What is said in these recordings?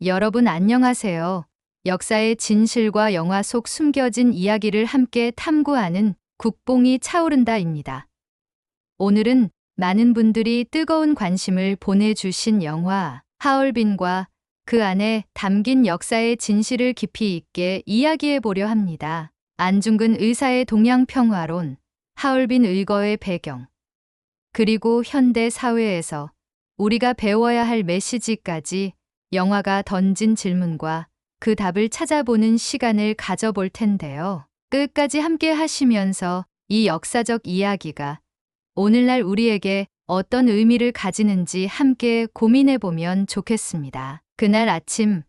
여러분 안녕하세요. 역사의 진실과 영화 속 숨겨진 이야기를 함께 탐구하는 국뽕이 차오른다입니다. 오늘은 많은 분들이 뜨거운 관심을 보내주신 영화 하얼빈과 그 안에 담긴 역사의 진실을 깊이 있게 이야기해 보려 합니다. 안중근 의사의 동양평화론, 하얼빈 의거의 배경, 그리고 현대 사회에서 우리가 배워야 할 메시지까지 영화가 던진 질문과 그 답을 찾아보는 시간을 가져볼 텐데요. 끝까지 함께 하시면서 이 역사적 이야기가 오늘날 우리에게 어떤 의미를 가지는지 함께 고민해 보면 좋겠습니다. 그날 아침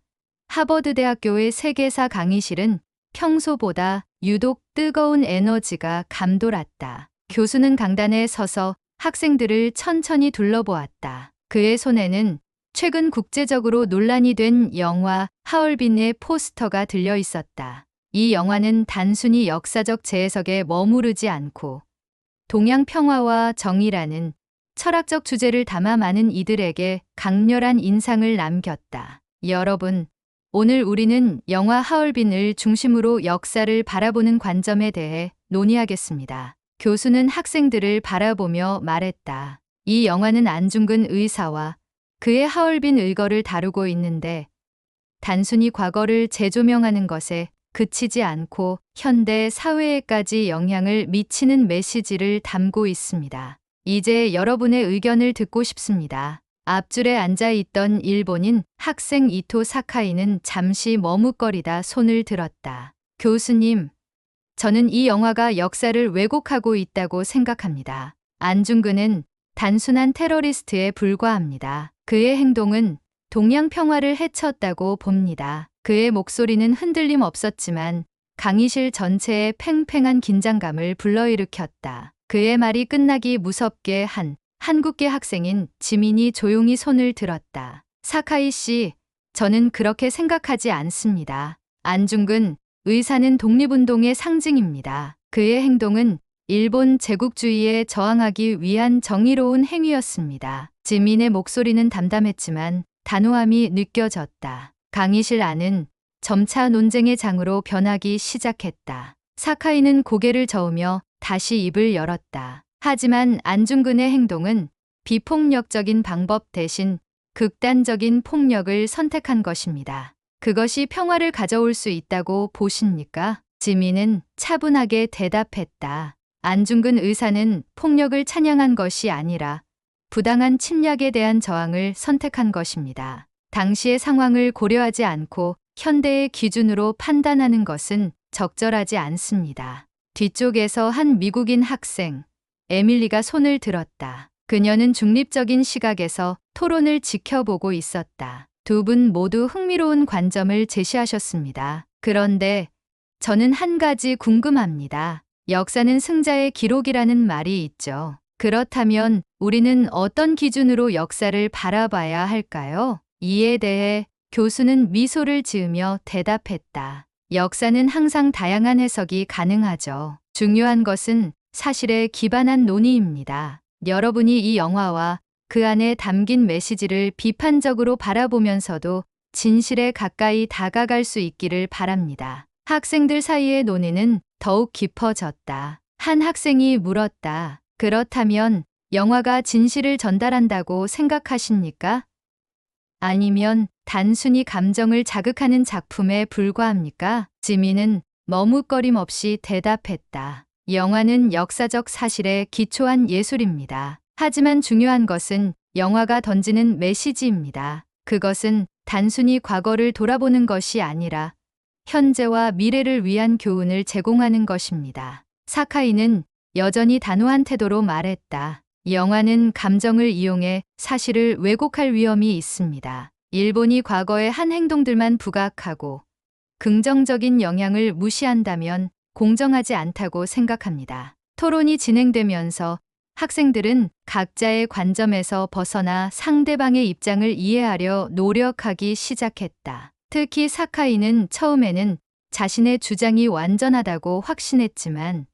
하버드대학교의 세계사 강의실은 평소보다 유독 뜨거운 에너지가 감돌았다. 교수는 강단에 서서 학생들을 천천히 둘러보았다. 그의 손에는 최근 국제적으로 논란이 된 영화 하얼빈의 포스터가 들려 있었다. 이 영화는 단순히 역사적 재해석에 머무르지 않고 동양 평화와 정의라는 철학적 주제를 담아 많은 이들에게 강렬한 인상을 남겼다. 여러분, 오늘 우리는 영화 하얼빈을 중심으로 역사를 바라보는 관점에 대해 논의하겠습니다. 교수는 학생들을 바라보며 말했다. 이 영화는 안중근 의사와 그의 하얼빈 의거를 다루고 있는데 단순히 과거를 재조명하는 것에 그치지 않고 현대 사회에까지 영향을 미치는 메시지를 담고 있습니다. 이제 여러분의 의견을 듣고 싶습니다. 앞줄에 앉아 있던 일본인 학생 이토 사카이는 잠시 머뭇거리다 손을 들었다. 교수님, 저는 이 영화가 역사를 왜곡하고 있다고 생각합니다. 안중근은 단순한 테러리스트에 불과합니다. 그의 행동은 동양 평화를 해쳤다고 봅니다. 그의 목소리는 흔들림 없었지만 강의실 전체에 팽팽한 긴장감을 불러일으켰다. 그의 말이 끝나기 무섭게 한 한국계 학생인 지민이 조용히 손을 들었다. 사카이 씨, 저는 그렇게 생각하지 않습니다. 안중근 의사는 독립운동의 상징입니다. 그의 행동은 일본 제국주의에 저항하기 위한 정의로운 행위였습니다. 지민의 목소리는 담담했지만 단호함이 느껴졌다. 강의실 안은 점차 논쟁의 장으로 변하기 시작했다. 사카이는 고개를 저으며 다시 입을 열었다. 하지만 안중근의 행동은 비폭력적인 방법 대신 극단적인 폭력을 선택한 것입니다. 그것이 평화를 가져올 수 있다고 보십니까? 지민은 차분하게 대답했다. 안중근 의사는 폭력을 찬양한 것이 아니라 부당한 침략에 대한 저항을 선택한 것입니다. 당시의 상황을 고려하지 않고 현대의 기준으로 판단하는 것은 적절하지 않습니다. 뒤쪽에서 한 미국인 학생, 에밀리가 손을 들었다. 그녀는 중립적인 시각에서 토론을 지켜보고 있었다. 두 분 모두 흥미로운 관점을 제시하셨습니다. 그런데 저는 한 가지 궁금합니다. 역사는 승자의 기록이라는 말이 있죠. 그렇다면 우리는 어떤 기준으로 역사를 바라봐야 할까요? 이에 대해 교수는 미소를 지으며 대답했다. 역사는 항상 다양한 해석이 가능하죠. 중요한 것은 사실에 기반한 논의입니다. 여러분이 이 영화와 그 안에 담긴 메시지를 비판적으로 바라보면서도 진실에 가까이 다가갈 수 있기를 바랍니다. 학생들 사이의 논의는 더욱 깊어졌다. 한 학생이 물었다. 그렇다면 영화가 진실을 전달한다고 생각하십니까? 아니면 단순히 감정을 자극하는 작품에 불과합니까? 지민은 머뭇거림 없이 대답했다. 영화는 역사적 사실에 기초한 예술입니다. 하지만 중요한 것은 영화가 던지는 메시지입니다. 그것은 단순히 과거를 돌아보는 것이 아니라 현재와 미래를 위한 교훈을 제공하는 것입니다. 사카이는 여전히 단호한 태도로 말했다. 영화는 감정을 이용해 사실을 왜곡할 위험이 있습니다. 일본이 과거의 한 행동들만 부각하고 긍정적인 영향을 무시한다면 공정하지 않다고 생각합니다. 토론이 진행되면서 학생들은 각자의 관점에서 벗어나 상대방의 입장을 이해하려 노력하기 시작했다. 특히 사카이는 처음에는 자신의 주장이 완전하다고 확신했지만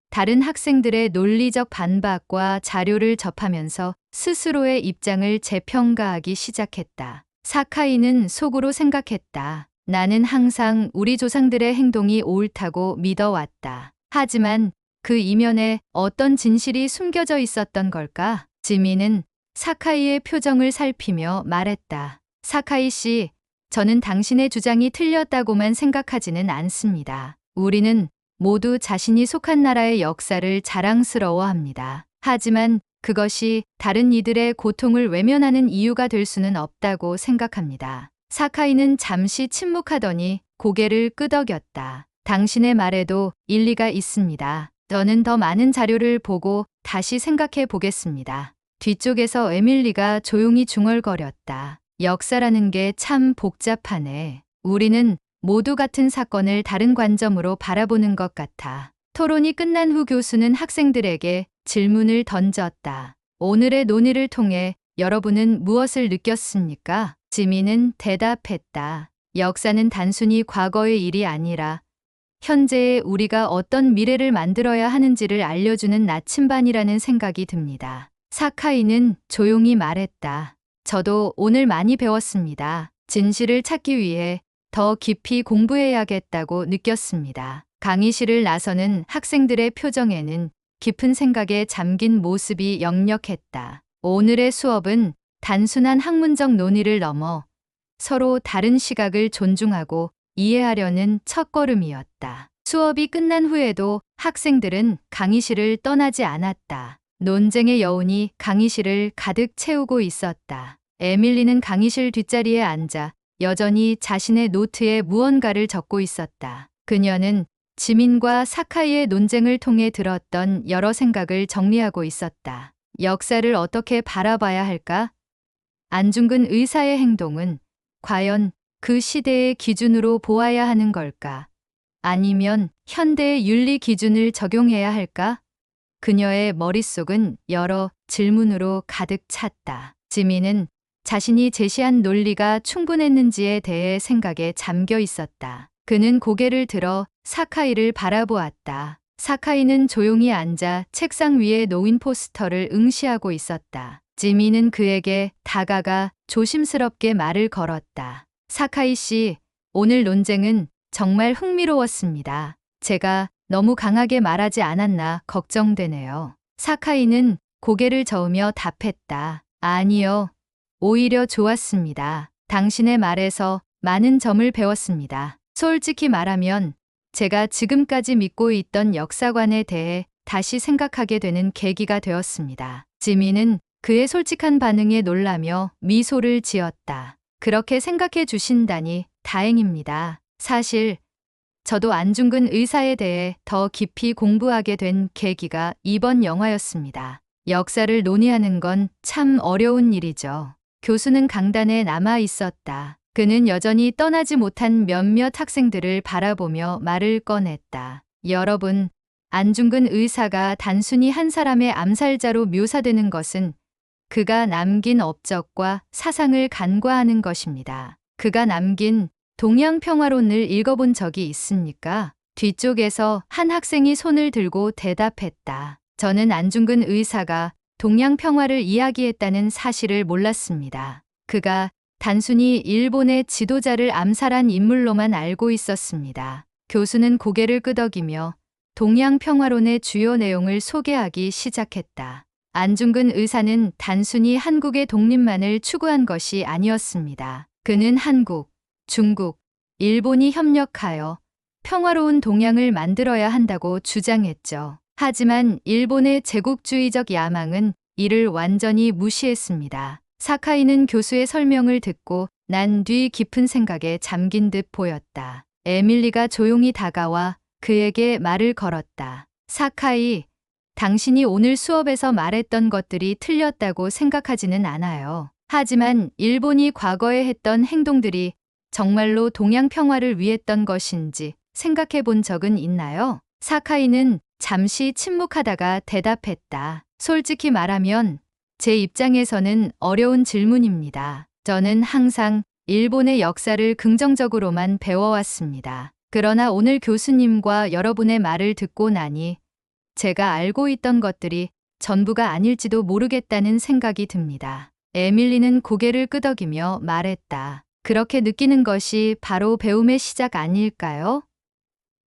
다른 학생들의 논리적 반박과 자료를 접하면서 스스로의 입장을 재평가하기 시작했다. 사카이는 속으로 생각했다. 나는 항상 우리 조상들의 행동이 옳다고 믿어왔다. 하지만 그 이면에 어떤 진실이 숨겨져 있었던 걸까? 지미는 사카이의 표정을 살피며 말했다. 사카이 씨, 저는 당신의 주장이 틀렸다고만 생각하지는 않습니다. 우리는 모두 자신이 속한 나라의 역사를 자랑스러워합니다. 하지만 그것이 다른 이들의 고통을 외면하는 이유가 될 수는 없다고 생각합니다. 사카이는 잠시 침묵하더니 고개를 끄덕였다. 당신의 말에도 일리가 있습니다. 저는 더 많은 자료를 보고 다시 생각해 보겠습니다. 뒤쪽에서 에밀리가 조용히 중얼거렸다. 역사라는 게 참 복잡하네. 우리는 모두 같은 사건을 다른 관점으로 바라보는 것 같아. 토론이 끝난 후 교수는 학생들에게 질문을 던졌다. 오늘의 논의를 통해 여러분은 무엇을 느꼈습니까? 지미는 대답했다. 역사는 단순히 과거의 일이 아니라 현재의 우리가 어떤 미래를 만들어야 하는지를 알려주는 나침반이라는 생각이 듭니다. 사카이는 조용히 말했다. 저도 오늘 많이 배웠습니다. 진실을 찾기 위해 더 깊이 공부해야겠다고 느꼈습니다. 강의실을 나서는 학생들의 표정에는 깊은 생각에 잠긴 모습이 역력했다. 오늘의 수업은 단순한 학문적 논의를 넘어 서로 다른 시각을 존중하고 이해하려는 첫걸음이었다. 수업이 끝난 후에도 학생들은 강의실을 떠나지 않았다. 논쟁의 여운이 강의실을 가득 채우고 있었다. 에밀리는 강의실 뒷자리에 앉아 여전히 자신의 노트에 무언가를 적고 있었다. 그녀는 지민과 사카이의 논쟁을 통해 들었던 여러 생각을 정리하고 있었다. 역사를 어떻게 바라봐야 할까? 안중근 의사의 행동은 과연 그 시대의 기준으로 보아야 하는 걸까? 아니면 현대의 윤리 기준을 적용해야 할까? 그녀의 머릿속은 여러 질문으로 가득 찼다. 지민은 자신이 제시한 논리가 충분했는지에 대해 생각에 잠겨 있었다. 그는 고개를 들어 사카이를 바라보았다. 사카이는 조용히 앉아 책상 위에 놓인 포스터를 응시하고 있었다. 지민은 그에게 다가가 조심스럽게 말을 걸었다. 사카이 씨, 오늘 논쟁은 정말 흥미로웠습니다. 제가 너무 강하게 말하지 않았나 걱정되네요. 사카이는 고개를 저으며 답했다. 아니요. 오히려 좋았습니다. 당신의 말에서 많은 점을 배웠습니다. 솔직히 말하면 제가 지금까지 믿고 있던 역사관에 대해 다시 생각하게 되는 계기가 되었습니다. 지민은 그의 솔직한 반응에 놀라며 미소를 지었다. 그렇게 생각해 주신다니 다행입니다. 사실 저도 안중근 의사에 대해 더 깊이 공부하게 된 계기가 이번 영화였습니다. 역사를 논의하는 건 참 어려운 일이죠. 교수는 강단에 남아 있었다. 그는 여전히 떠나지 못한 몇몇 학생들을 바라보며 말을 꺼냈다. 여러분, 안중근 의사가 단순히 한 사람의 암살자로 묘사되는 것은 그가 남긴 업적과 사상을 간과하는 것입니다. 그가 남긴 동양평화론을 읽어본 적이 있습니까? 뒤쪽에서 한 학생이 손을 들고 대답했다. 저는 안중근 의사가 동양평화를 이야기했다는 사실을 몰랐습니다. 그가 단순히 일본의 지도자를 암살한 인물로만 알고 있었습니다. 교수는 고개를 끄덕이며 동양평화론의 주요 내용을 소개하기 시작했다. 안중근 의사는 단순히 한국의 독립만을 추구한 것이 아니었습니다. 그는 한국, 중국, 일본이 협력하여 평화로운 동양을 만들어야 한다고 주장했죠. 하지만 일본의 제국주의적 야망은 이를 완전히 무시했습니다. 사카이는 교수의 설명을 듣고 난 뒤 깊은 생각에 잠긴 듯 보였다. 에밀리가 조용히 다가와 그에게 말을 걸었다. 사카이, 당신이 오늘 수업에서 말했던 것들이 틀렸다고 생각하지는 않아요. 하지만 일본이 과거에 했던 행동들이 정말로 동양 평화를 위했던 것인지 생각해 본 적은 있나요? 사카이는 잠시 침묵하다가 대답했다. 솔직히 말하면 제 입장에서는 어려운 질문입니다. 저는 항상 일본의 역사를 긍정적으로만 배워왔습니다. 그러나 오늘 교수님과 여러분의 말을 듣고 나니 제가 알고 있던 것들이 전부가 아닐지도 모르겠다는 생각이 듭니다. 에밀리는 고개를 끄덕이며 말했다. 그렇게 느끼는 것이 바로 배움의 시작 아닐까요?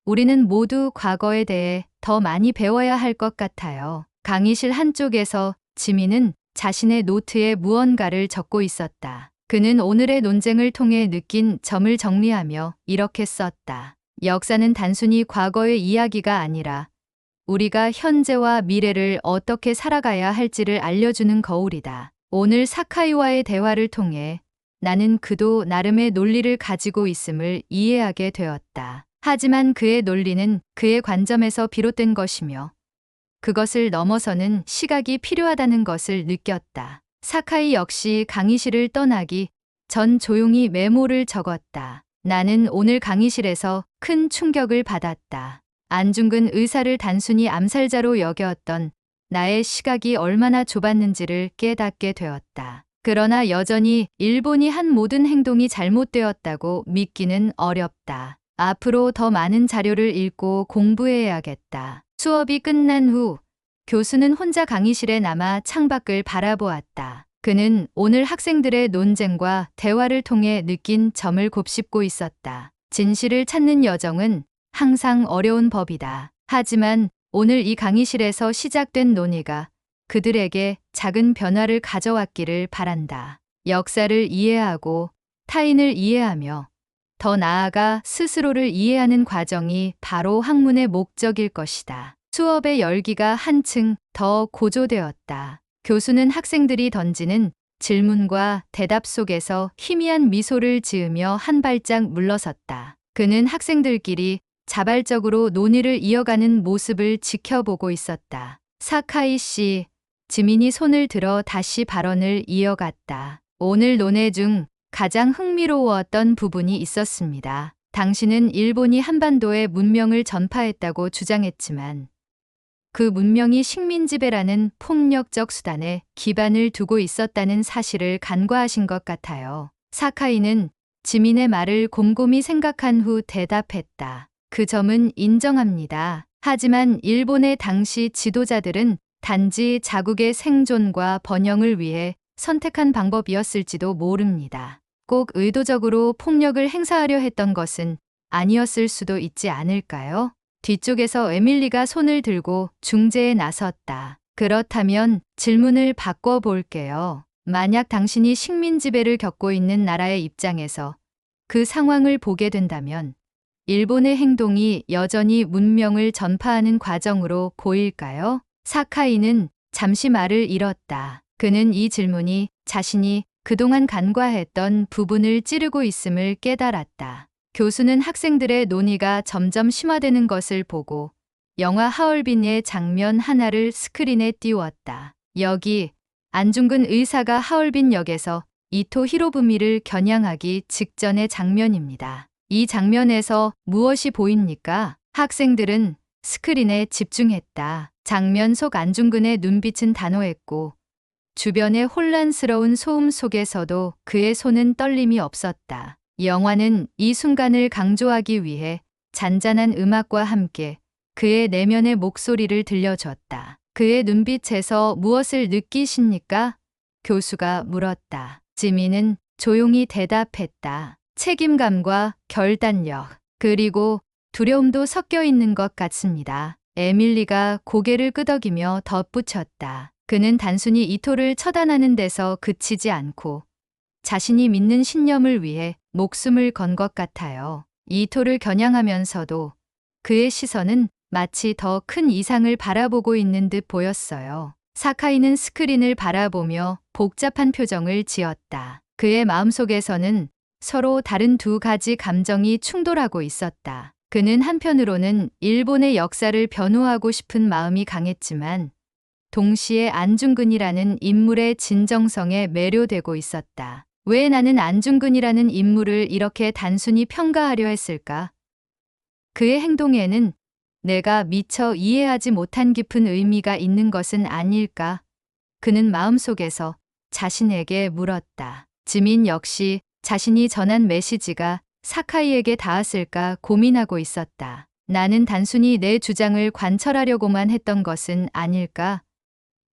우리는 모두 과거에 대해 더 많이 배워야 할 것 같아요. 강의실 한쪽에서 지민은 자신의 노트에 무언가를 적고 있었다. 그는 오늘의 논쟁을 통해 느낀 점을 정리하며 이렇게 썼다. 역사는 단순히 과거의 이야기가 아니라 우리가 현재와 미래를 어떻게 살아가야 할지를 알려주는 거울이다. 오늘 사카이와의 대화를 통해 나는 그도 나름의 논리를 가지고 있음을 이해하게 되었다. 하지만 그의 논리는 그의 관점에서 비롯된 것이며 그것을 넘어서는 시각이 필요하다는 것을 느꼈다. 사카이 역시 강의실을 떠나기 전 조용히 메모를 적었다. 나는 오늘 강의실에서 큰 충격을 받았다. 안중근 의사를 단순히 암살자로 여겨왔던 나의 시각이 얼마나 좁았는지를 깨닫게 되었다. 그러나 여전히 일본이 한 모든 행동이 잘못되었다고 믿기는 어렵다. 앞으로 더 많은 자료를 읽고 공부해야겠다. 수업이 끝난 후 교수는 혼자 강의실에 남아 창밖을 바라보았다. 그는 오늘 학생들의 논쟁과 대화를 통해 느낀 점을 곱씹고 있었다. 진실을 찾는 여정은 항상 어려운 법이다. 하지만 오늘 이 강의실에서 시작된 논의가 그들에게 작은 변화를 가져왔기를 바란다. 역사를 이해하고 타인을 이해하며 더 나아가 스스로를 이해하는 과정이 바로 학문의 목적일 것이다. 수업의 열기가 한층 더 고조되었다. 교수는 학생들이 던지는 질문과 대답 속에서 희미한 미소를 지으며 한 발짝 물러섰다. 그는 학생들끼리 자발적으로 논의를 이어가는 모습을 지켜보고 있었다. 사카이 씨, 지민이 손을 들어 다시 발언을 이어갔다. 오늘 논의 중 가장 흥미로웠던 부분이 있었습니다. 당신은 일본이 한반도에 문명을 전파했다고 주장했지만 그 문명이 식민지배라는 폭력적 수단에 기반을 두고 있었다는 사실을 간과하신 것 같아요. 사카이는 지민의 말을 곰곰이 생각한 후 대답했다. 그 점은 인정합니다. 하지만 일본의 당시 지도자들은 단지 자국의 생존과 번영을 위해 선택한 방법이었을지도 모릅니다. 꼭 의도적으로 폭력을 행사하려 했던 것은 아니었을 수도 있지 않을까요? 뒤쪽에서 에밀리가 손을 들고 중재에 나섰다. 그렇다면 질문을 바꿔볼게요. 만약 당신이 식민지배를 겪고 있는 나라의 입장에서 그 상황을 보게 된다면 일본의 행동이 여전히 문명을 전파하는 과정으로 보일까요? 사카이는 잠시 말을 잃었다. 그는 이 질문이 자신이 그동안 간과했던 부분을 찌르고 있음을 깨달았다. 교수는 학생들의 논의가 점점 심화되는 것을 보고 영화 하얼빈의 장면 하나를 스크린에 띄웠다. 여기 안중근 의사가 하얼빈 역에서 이토 히로부미를 겨냥하기 직전의 장면입니다. 이 장면에서 무엇이 보입니까? 학생들은 스크린에 집중했다. 장면 속 안중근의 눈빛은 단호했고 주변의 혼란스러운 소음 속에서도 그의 손은 떨림이 없었다. 영화는 이 순간을 강조하기 위해 잔잔한 음악과 함께 그의 내면의 목소리를 들려줬다. 그의 눈빛에서 무엇을 느끼십니까? 교수가 물었다. 지민은 조용히 대답했다. 책임감과 결단력, 그리고 두려움도 섞여 있는 것 같습니다. 에밀리가 고개를 끄덕이며 덧붙였다. 그는 단순히 이토를 처단하는 데서 그치지 않고 자신이 믿는 신념을 위해 목숨을 건 것 같아요. 이토를 겨냥하면서도 그의 시선은 마치 더 큰 이상을 바라보고 있는 듯 보였어요. 사카이는 스크린을 바라보며 복잡한 표정을 지었다. 그의 마음속에서는 서로 다른 두 가지 감정이 충돌하고 있었다. 그는 한편으로는 일본의 역사를 변호하고 싶은 마음이 강했지만 동시에 안중근이라는 인물의 진정성에 매료되고 있었다. 왜 나는 안중근이라는 인물을 이렇게 단순히 평가하려 했을까? 그의 행동에는 내가 미처 이해하지 못한 깊은 의미가 있는 것은 아닐까? 그는 마음속에서 자신에게 물었다. 지민 역시 자신이 전한 메시지가 사카이에게 닿았을까 고민하고 있었다. 나는 단순히 내 주장을 관철하려고만 했던 것은 아닐까?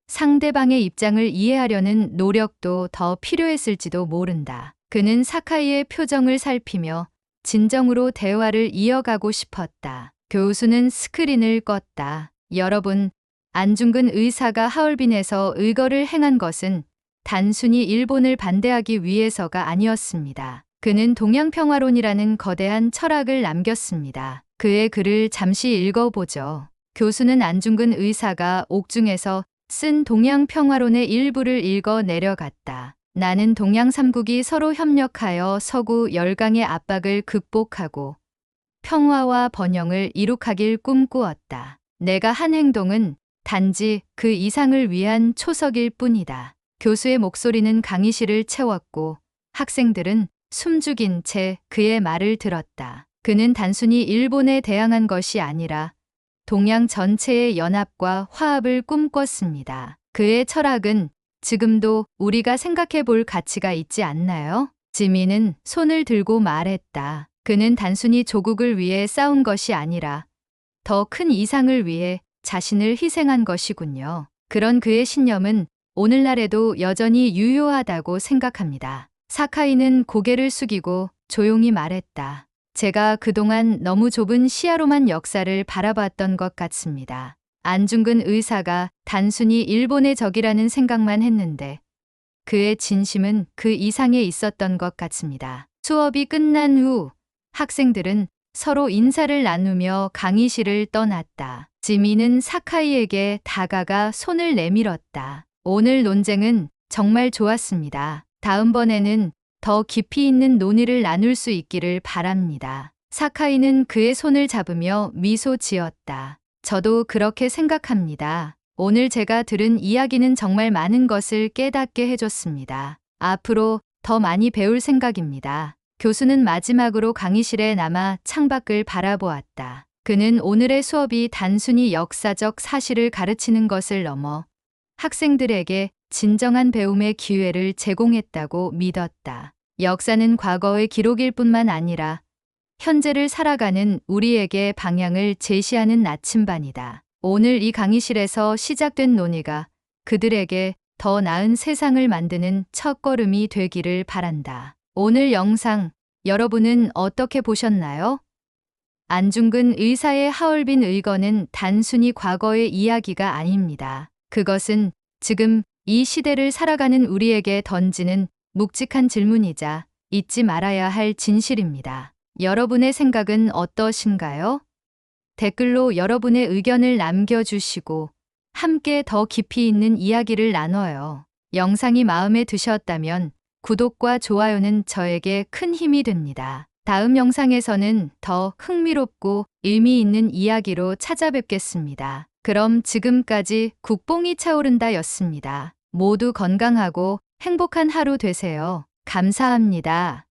상대방의 입장을 이해하려는 노력도 더 필요했을지도 모른다. 그는 사카이의 표정을 살피며 진정으로 대화를 이어가고 싶었다. 교수는 스크린을 껐다. 여러분, 안중근 의사가 하얼빈에서 의거를 행한 것은 단순히 일본을 반대하기 위해서가 아니었습니다. 그는 동양평화론이라는 거대한 철학을 남겼습니다. 그의 글을 잠시 읽어보죠. 교수는 안중근 의사가 옥중에서 쓴 동양평화론의 일부를 읽어 내려갔다. 나는 동양 삼국이 서로 협력하여 서구 열강의 압박을 극복하고 평화와 번영을 이룩하길 꿈꾸었다. 내가 한 행동은 단지 그 이상을 위한 초석일 뿐이다. 교수의 목소리는 강의실을 채웠고 학생들은 숨죽인 채 그의 말을 들었다. 그는 단순히 일본에 대항한 것이 아니라 동양 전체의 연합과 화합을 꿈꿨습니다. 그의 철학은 지금도 우리가 생각해 볼 가치가 있지 않나요? 지민은 손을 들고 말했다. 그는 단순히 조국을 위해 싸운 것이 아니라 더 큰 이상을 위해 자신을 희생한 것이군요. 그런 그의 신념은 오늘날에도 여전히 유효하다고 생각합니다. 사카이는 고개를 숙이고 조용히 말했다. 제가 그동안 너무 좁은 시야로만 역사를 바라봤던 것 같습니다. 안중근 의사가 단순히 일본의 적이라는 생각만 했는데 그의 진심은 그 이상에 있었던 것 같습니다. 수업이 끝난 후 학생들은 서로 인사를 나누며 강의실을 떠났다. 지민은 사카이에게 다가가 손을 내밀었다. 오늘 논쟁은 정말 좋았습니다. 다음번에는 더 깊이 있는 논의를 나눌 수 있기를 바랍니다. 사카이는 그의 손을 잡으며 미소 지었다. 저도 그렇게 생각합니다. 오늘 제가 들은 이야기는 정말 많은 것을 깨닫게 해줬습니다. 앞으로 더 많이 배울 생각입니다. 교수는 마지막으로 강의실에 남아 창밖을 바라보았다. 그는 오늘의 수업이 단순히 역사적 사실을 가르치는 것을 넘어 학생들에게 진정한 배움의 기회를 제공했다고 믿었다. 역사는 과거의 기록일 뿐만 아니라 현재를 살아가는 우리에게 방향을 제시하는 나침반이다. 오늘 이 강의실에서 시작된 논의가 그들에게 더 나은 세상을 만드는 첫걸음이 되기를 바란다. 오늘 영상 여러분은 어떻게 보셨나요? 안중근 의사의 하얼빈 의거는 단순히 과거의 이야기가 아닙니다. 그것은 지금 이 시대를 살아가는 우리에게 던지는 묵직한 질문이자 잊지 말아야 할 진실입니다. 여러분의 생각은 어떠신가요? 댓글로 여러분의 의견을 남겨주시고 함께 더 깊이 있는 이야기를 나눠요. 영상이 마음에 드셨다면 구독과 좋아요는 저에게 큰 힘이 됩니다. 다음 영상에서는 더 흥미롭고 의미 있는 이야기로 찾아뵙겠습니다. 그럼 지금까지 국뽕이 차오른다 였습니다. 모두 건강하고 행복한 하루 되세요. 감사합니다.